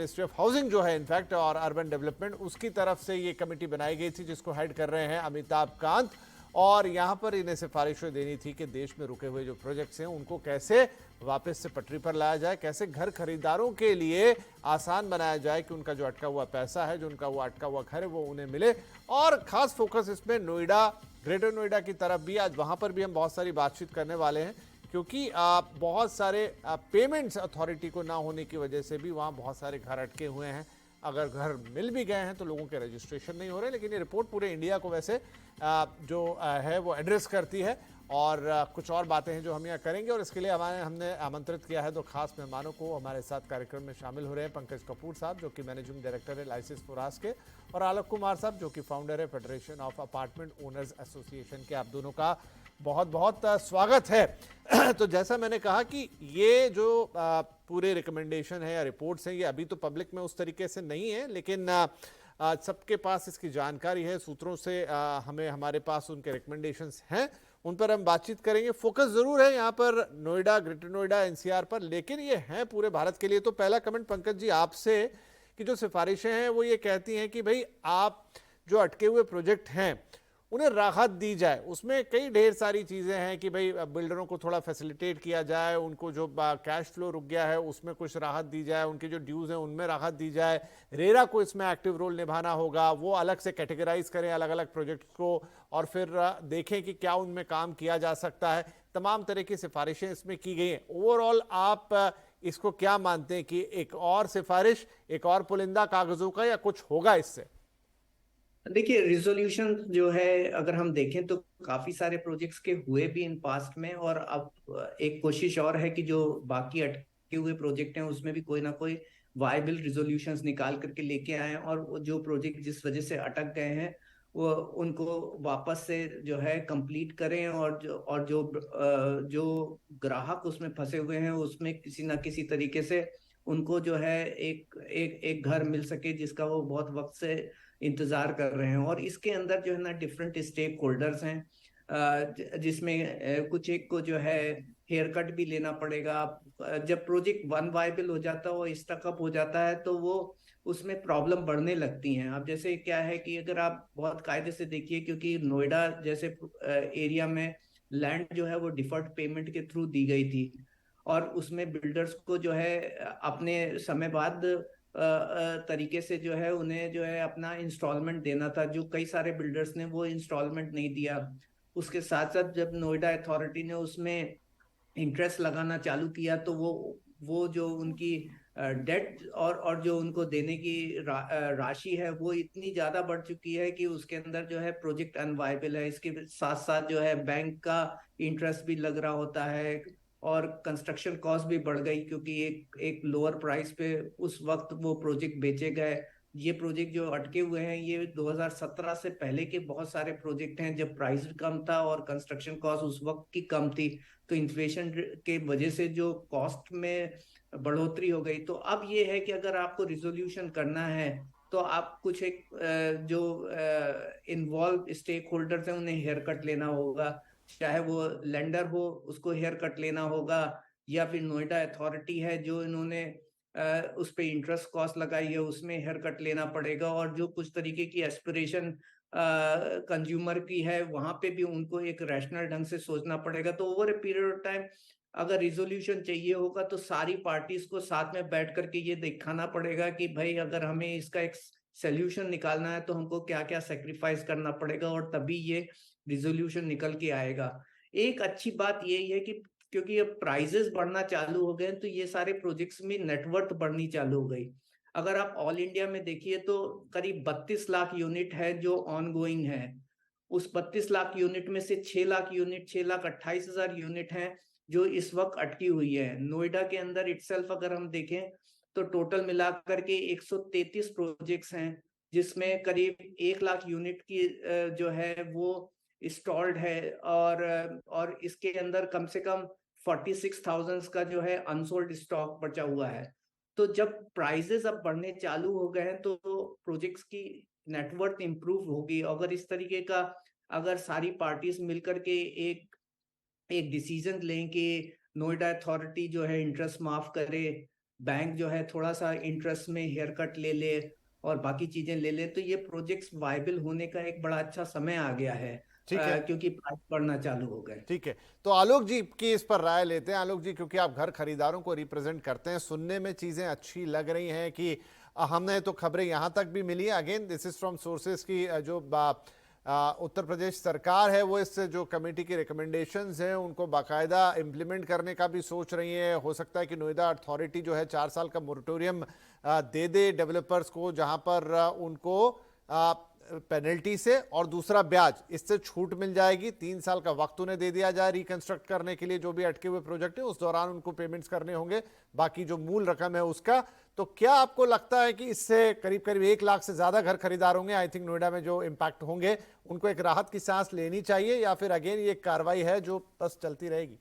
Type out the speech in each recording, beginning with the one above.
Ministry of housing जो है in fact और अर्बन डेवलपमेंट, उसकी तरफ से ये कमेटी बनाई गई थी जिसको हेड कर रहे हैं अमिताभ कांत। और यहाँ पर इन्हें सिफारिशें देनी थी कि देश में रुके हुए जो प्रोजेक्ट्स हैं उनको कैसे वापस से पटरी पर लाया जाए, कैसे घर खरीदारों के लिए आसान बनाया जाए कि उनका जो अटका हुआ पैसा है, जो उनका वो अटका हुआ घर है, वो उन्हें मिले। और खास फोकस इसमें नोएडा, ग्रेटर नोएडा की तरफ भी, आज वहाँ पर भी हम बहुत सारी बातचीत करने वाले हैं क्योंकि बहुत सारे पेमेंट्स अथॉरिटी को ना होने की वजह से भी वहाँ बहुत सारे घर अटके हुए हैं। अगर घर मिल भी गए हैं तो लोगों के रजिस्ट्रेशन नहीं हो रहे। लेकिन ये रिपोर्ट पूरे इंडिया को वैसे जो है वो एड्रेस करती है और कुछ और बातें हैं जो हम यहाँ करेंगे। और इसके लिए हमने आमंत्रित किया है दो खास मेहमानों को। हमारे साथ कार्यक्रम में शामिल हो रहे हैं पंकज कपूर साहब जो कि मैनेजिंग डायरेक्टर है लाइसेंस फॉरास के, और आलोक कुमार साहब जो कि फाउंडर है federation of apartment owners association के। आप दोनों का बहुत बहुत स्वागत है। तो जैसा मैंने कहा कि ये जो पूरे रिकमेंडेशन है या रिपोर्ट्स हैं, ये अभी तो पब्लिक में उस तरीके से नहीं है, लेकिन सबके पास इसकी जानकारी है, सूत्रों से हमें हमारे पास उनके रिकमेंडेशंस हैं, उन पर हम बातचीत करेंगे। फोकस जरूर है यहाँ पर नोएडा, ग्रेटर नोएडा, एनसीआर पर, लेकिन ये है पूरे भारत के लिए। तो पहला कमेंट पंकज जी आपसे कि जो सिफारिशें हैं वो ये कहती हैं कि भाई आप जो अटके हुए प्रोजेक्ट हैं उन्हें राहत दी जाए। उसमें कई ढेर सारी चीज़ें हैं कि भाई बिल्डरों को थोड़ा फैसिलिटेट किया जाए, उनको जो कैश फ्लो रुक गया है उसमें कुछ राहत दी जाए, उनके जो ड्यूज़ हैं उनमें राहत दी जाए। रेरा को इसमें एक्टिव रोल निभाना होगा, वो अलग से कैटेगराइज करें अलग अलग प्रोजेक्ट्स को और फिर देखें कि क्या उनमें काम किया जा सकता है। तमाम तरह की सिफारिशें इसमें की गई हैं। ओवरऑल आप इसको क्या मानते हैं कि एक और सिफारिश, एक और पुलिंदा कागजों का, या कुछ होगा इससे? देखिए, रिजोल्यूशन जो है अगर हम देखें तो काफी सारे प्रोजेक्ट्स के हुए भी इन पास्ट में, और अब एक कोशिश और है कि जो बाकी अटके हुए प्रोजेक्ट हैं उसमें भी कोई ना कोई वायबल रिजोल्यूशंस निकाल करके लेके आए और वो जो प्रोजेक्ट जिस वजह से अटक गए हैं वो उनको वापस से जो है कंप्लीट करें, और जो ग्राहक उसमें फंसे हुए हैं उसमें किसी ना किसी तरीके से उनको जो है एक एक एक घर मिल सके जिसका वो बहुत वक्त से इंतजार कर रहे हैं। और इसके अंदर जो है ना डिफरेंट स्टेक होल्डर्स हैं, जिसमें कुछ एक को जो है हेयर कट भी लेना पड़ेगा। जब प्रोजेक्ट वन वायबल हो जाता है, वो स्टकअप हो जाता है, तो वो उसमें प्रॉब्लम बढ़ने लगती हैं। अब जैसे क्या है कि अगर आप बहुत कायदे से देखिए, क्योंकि नोएडा जैसे एरिया में लैंड जो है वो डिफर्ड पेमेंट के थ्रू दी गई थी, और उसमें बिल्डर्स को जो है अपने समय बाद तरीके से जो है उन्हें जो है अपना इंस्टॉलमेंट देना था, जो कई सारे बिल्डर्स ने वो इंस्टॉलमेंट नहीं दिया। उसके साथ साथ जब नोएडा अथॉरिटी ने उसमें इंटरेस्ट लगाना चालू किया, तो वो जो उनकी डेट और जो उनको देने की राशि है वो इतनी ज्यादा बढ़ चुकी है कि उसके अंदर जो है प्रोजेक्ट अनवायबल है। इसके साथ साथ जो है बैंक का इंटरेस्ट भी लग रहा होता है, और कंस्ट्रक्शन कॉस्ट भी बढ़ गई, क्योंकि एक एक लोअर प्राइस पे उस वक्त वो प्रोजेक्ट बेचे गए। ये प्रोजेक्ट जो अटके हुए हैं ये 2017 से पहले के बहुत सारे प्रोजेक्ट हैं जब प्राइस कम था और कंस्ट्रक्शन कॉस्ट उस वक्त की कम थी। तो इन्फ्लेशन के वजह से जो कॉस्ट में बढ़ोतरी हो गई। तो अब ये है कि अगर आपको रिजोल्यूशन करना है तो आप कुछ एक जो इन्वॉल्व स्टेक होल्डर्स हैं उन्हें हेयर कट लेना होगा, चाहे वो लेंडर हो उसको हेयर कट लेना होगा, या फिर नोएडा अथॉरिटी है जो इन्होंने उस पे इंटरेस्ट कॉस्ट लगाई है उसमें हेयर कट लेना पड़ेगा, और जो कुछ तरीके की एस्पिरेशन कंज्यूमर की है वहां पे भी उनको एक रैशनल ढंग से सोचना पड़ेगा। तो over a period of time अगर रिजोल्यूशन चाहिए होगा तो सारी पार्टीज को साथ में बैठ करके ये दिखाना पड़ेगा कि भाई अगर हमें इसका एक सोल्यूशन निकालना है तो हमको क्या क्या सेक्रीफाइस करना पड़ेगा, और तभी ये रिजोल्यूशन निकल के आएगा। एक अच्छी बात यही है कि क्योंकि अब प्राइजेस बढ़ना चालू हो गए तो ये सारे प्रोजेक्ट्स में नेटवर्थ बढ़नी चालू हो गई। अगर आप ऑल इंडिया में देखिए तो करीब 32 लाख यूनिट है जो ऑन गोइंग है। उस 32 लाख यूनिट में से 6 लाख यूनिट, 6,28,000 यूनिट है जो इस वक्त अटकी हुई है। नोएडा के अंदर इटसेल्फ अगर हम देखें तो टोटल मिलाकर के 133 प्रोजेक्ट्स हैं, जिसमें करीब 1 लाख यूनिट की जो है वो इंस्टॉल्ड है, और इसके अंदर कम से कम 46,000 का जो है अनसोल्ड स्टॉक बचा हुआ है। तो जब प्राइजेस अब बढ़ने चालू हो गए हैं तो प्रोजेक्ट्स की नेटवर्थ इंप्रूव होगी। अगर इस तरीके का अगर सारी पार्टीज मिलकर के एक एक डिसीजन लें कि नोएडा अथॉरिटी जो है इंटरेस्ट माफ करे, बैंक जो है थोड़ा सा इंटरेस्ट में हेयर कट ले ले और बाकी चीजें ले ले, तो ये प्रोजेक्ट्स वायबल होने का एक बड़ा अच्छा समय आ गया है, ठीक है। क्योंकि प्राइस बढ़ना चालू हो गए। ठीक है, तो आलोक जी की इस पर राय लेते हैं। आलोक जी, क्योंकि आप घर खरीदारों को रिप्रेजेंट करते हैं, सुनने में चीजें अच्छी लग रही हैं कि हमने तो खबरें यहां तक भी मिली है, again this is from sources की जो उत्तर प्रदेश सरकार है वो इस जो कमेटी की रिकमेंडेशंस हैं उनको बाकायदा इम्प्लीमेंट करने का भी सोच रही है। हो सकता है कि नोएडा अथॉरिटी जो है 4 साल का मोरेटोरियम दे दे डेवलपर्स को, जहां पर उनको पेनल्टी से और दूसरा ब्याज, इससे छूट मिल जाएगी। 3 साल का वक्त उन्हें दे दिया जाए रिकंस्ट्रक्ट करने के लिए, जो भी अटके हुए प्रोजेक्ट है उस दौरान उनको पेमेंट्स करने होंगे, बाकी जो मूल रकम है उसका। तो क्या आपको लगता है कि इससे करीब करीब 1 लाख से ज्यादा घर खरीदार होंगे, आई थिंक नोएडा में जो इम्पैक्ट होंगे, उनको एक राहत की सांस लेनी चाहिए, या फिर अगेन ये कार्रवाई है जो बस चलती रहेगी?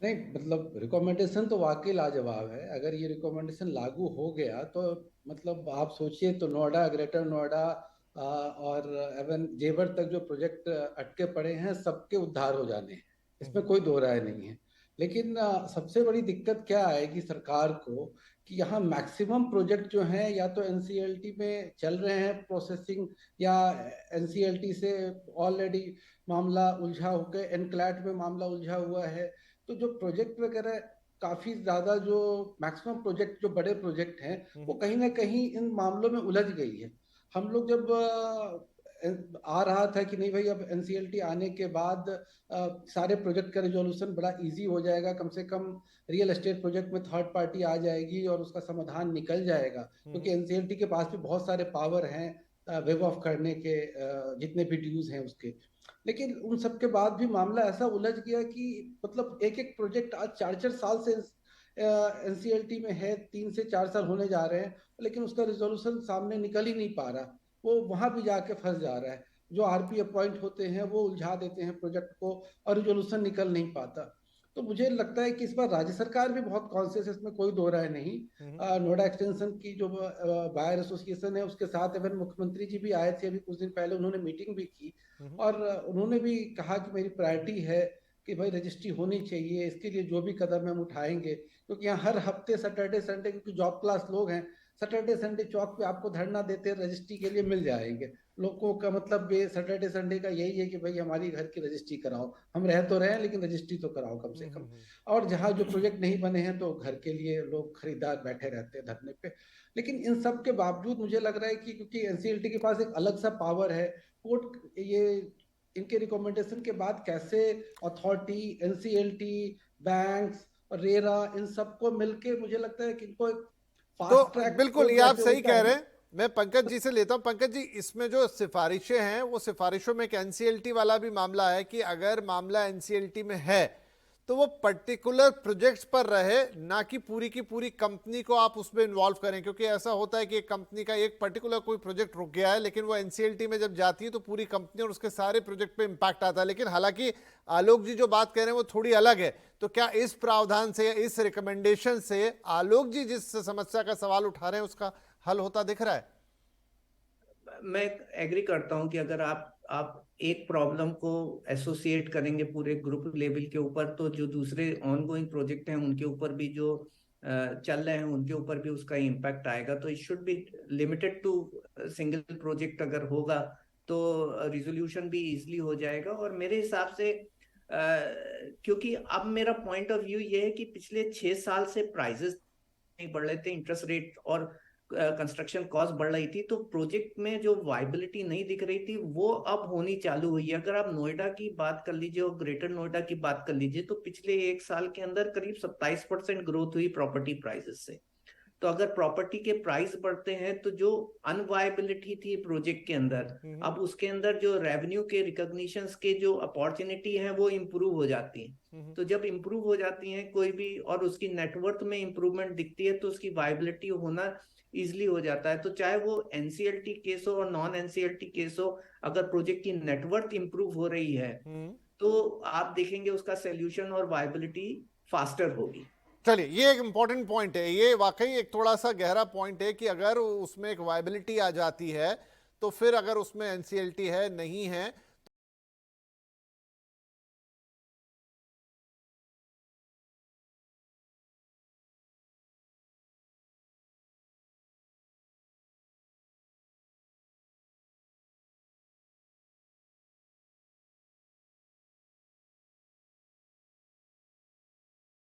नहीं, मतलब रिकमेंडेशन तो वाकई लाजवाब है। अगर ये रिकमेंडेशन लागू हो गया तो मतलब आप सोचिए, तो नोएडा, ग्रेटर नोएडा और एवन जेवर तक जो प्रोजेक्ट अटके पड़े हैं सबके उद्धार हो जाने हैं, इसमें कोई दो राय नहीं है। लेकिन सबसे बड़ी दिक्कत क्या आएगी सरकार को कि यहाँ मैक्सिमम प्रोजेक्ट जो हैं या तो एनसीएलटी में चल रहे हैं प्रोसेसिंग, या एनसीएलटी से ऑलरेडी मामला उलझा होकर एनक्लैट में मामला उलझा हुआ है। तो जो प्रोजेक्ट वगैरह काफी ज्यादा, जो मैक्सिमम प्रोजेक्ट जो बड़े प्रोजेक्ट हैं वो कहीं ना कहीं इन मामलों में उलझ गई है। हम लोग जब आ रहा था कि नहीं भाई अब एनसीएलटी आने के बाद सारे प्रोजेक्ट का रिजोल्यूशन बड़ा इजी हो जाएगा, कम से कम रियल एस्टेट प्रोजेक्ट में थर्ड पार्टी आ जाएगी और उसका समाधान निकल जाएगा, क्योंकि एनसीएलटी के पास भी बहुत सारे पावर हैं वेव ऑफ करने के, जितने भी ड्यूज हैं उसके। लेकिन उन सब के बाद भी मामला ऐसा उलझ गया कि मतलब एक एक प्रोजेक्ट आज 4-4 साल से एनसीएलटी में है, 3 से 4 साल होने जा रहे हैं, लेकिन उसका रिजोल्यूशन सामने निकल ही नहीं पा रहा। वो वहां भी जाके फंस जा रहा है। जो आरपी अपॉइंट होते हैं वो उलझा देते हैं प्रोजेक्ट को और रिजोल्यूशन निकल नहीं पाता। तो मुझे लगता है कि इस बार राज्य सरकार भी बहुत कॉन्शियस है, इसमें कोई दो राय नहीं। नोएडा एक्सटेंशन की जो बायर एसोसिएशन है उसके साथ एवं मुख्यमंत्री जी भी आए थे अभी कुछ दिन पहले, उन्होंने मीटिंग भी की और उन्होंने भी कहा कि मेरी प्रायोरिटी है कि भाई रजिस्ट्री होनी चाहिए, इसके लिए जो भी कदम हम उठाएंगे। क्योंकि यहाँ हर हफ्ते सैटरडे संडे, क्योंकि जॉब क्लास लोग हैं, सैटरडे संडे चौक पे आपको धरना देते रजिस्ट्री के लिए मिल जाएंगे। लोगों का मतलब ये सैटरडे संडे का यही है कि भाई हमारी घर की रजिस्ट्री कराओ, हम रह तो रहे हैं लेकिन रजिस्ट्री तो कराओ कम से कम। और जहाँ जो प्रोजेक्ट नहीं बने हैं तो घर के लिए लोग खरीदार बैठे रहते हैं धरने पे। लेकिन इन सब के बावजूद मुझे लग रहा है कि क्योंकि एनसीएलटी के पास एक अलग सा पावर है, कोर्ट ये इनके रिकमेंडेशन के बाद कैसे अथॉरिटी, एनसीएलटी, बैंक्स और रेरा, इन सबको मिलके मुझे लगता है कि इनको एक तो फास्ट ट्रैक बिल्कुल कोर्ट ये आप जैसे सही होता कह है रहे ना। हैं। मैं पंकज जी से लेता हूं। पंकज जी, इसमें जो सिफारिशें हैं वो सिफारिशों में एक एनसीएलटी वाला भी मामला है कि अगर मामला एनसीएलटी में है तो वो पर्टिकुलर प्रोजेक्ट्स पर रहे, ना कि पूरी की पूरी कंपनी को आप उसमें इन्वॉल्व करें। क्योंकि ऐसा होता है कि एक कंपनी का एक पर्टिकुलर कोई प्रोजेक्ट रुक गया है, लेकिन वो एनसीएलटी में जब जाती है तो पूरी कंपनी और उसके सारे प्रोजेक्ट पे इंपैक्ट आता है। लेकिन हालांकि आलोक जी जो बात कह रहे हैं वो थोड़ी अलग है। तो क्या इस प्रावधान से, इस रिकमेंडेशन से आलोक जी जिस समस्या का सवाल उठा रहे हैं उसका हल होता दिख रहा है? मैं एग्री करता हूं कि अगर आप एक प्रॉब्लम को एसोसिएट करेंगे पूरे ग्रुप लेवल के ऊपर, तो जो दूसरे ऑनगोइंग प्रोजेक्ट हैं उनके ऊपर भी, जो चल रहे हैं उनके ऊपर भी उसका इम्पैक्ट आएगा। तो it should be limited to single project अगर होगा तो रिजोल्यूशन भी इजीली हो जाएगा। और मेरे हिसाब से क्योंकि अब मेरा पॉइंट ऑफ व्यू ये है कि पिछले 6 साल से प्राइजेस नहीं बढ़ रहे थे, इंटरेस्ट रेट और कंस्ट्रक्शन कॉस्ट बढ़ रही थी, तो प्रोजेक्ट में जो वाइबिलिटी नहीं दिख रही थी वो अब होनी चालू हुई है। अगर आप नोएडा की बात कर लीजिए और ग्रेटर नोएडा की बात कर लीजिए, तो पिछले 1 साल के अंदर करीब 27% ग्रोथ हुई प्रॉपर्टी प्राइसेस से। तो अगर प्रॉपर्टी के प्राइस बढ़ते हैं तो जो अनवायबिलिटी थी प्रोजेक्ट के अंदर, अब उसके अंदर जो रेवेन्यू के रिकॉग्निशन के जो अपॉर्चुनिटी है वो इम्प्रूव हो जाती है। तो जब इम्प्रूव हो जाती है कोई भी और उसकी नेटवर्थ में इम्प्रूवमेंट दिखती है तो उसकी वायबिलिटी होना इजिली हो जाता है। तो चाहे वो एनसीएलटी केस हो और नॉन एनसीएलटी केस हो, अगर प्रोजेक्ट की नेटवर्थ इंप्रूव हो रही है तो आप देखेंगे उसका सोल्यूशन और वायबिलिटी फास्टर होगी। चलिए, ये एक इंपॉर्टेंट पॉइंट है, ये वाकई एक थोड़ा सा गहरा पॉइंट है कि अगर उसमें एक वायबिलिटी आ जाती है तो फिर अगर उसमें एनसीएलटी है नहीं है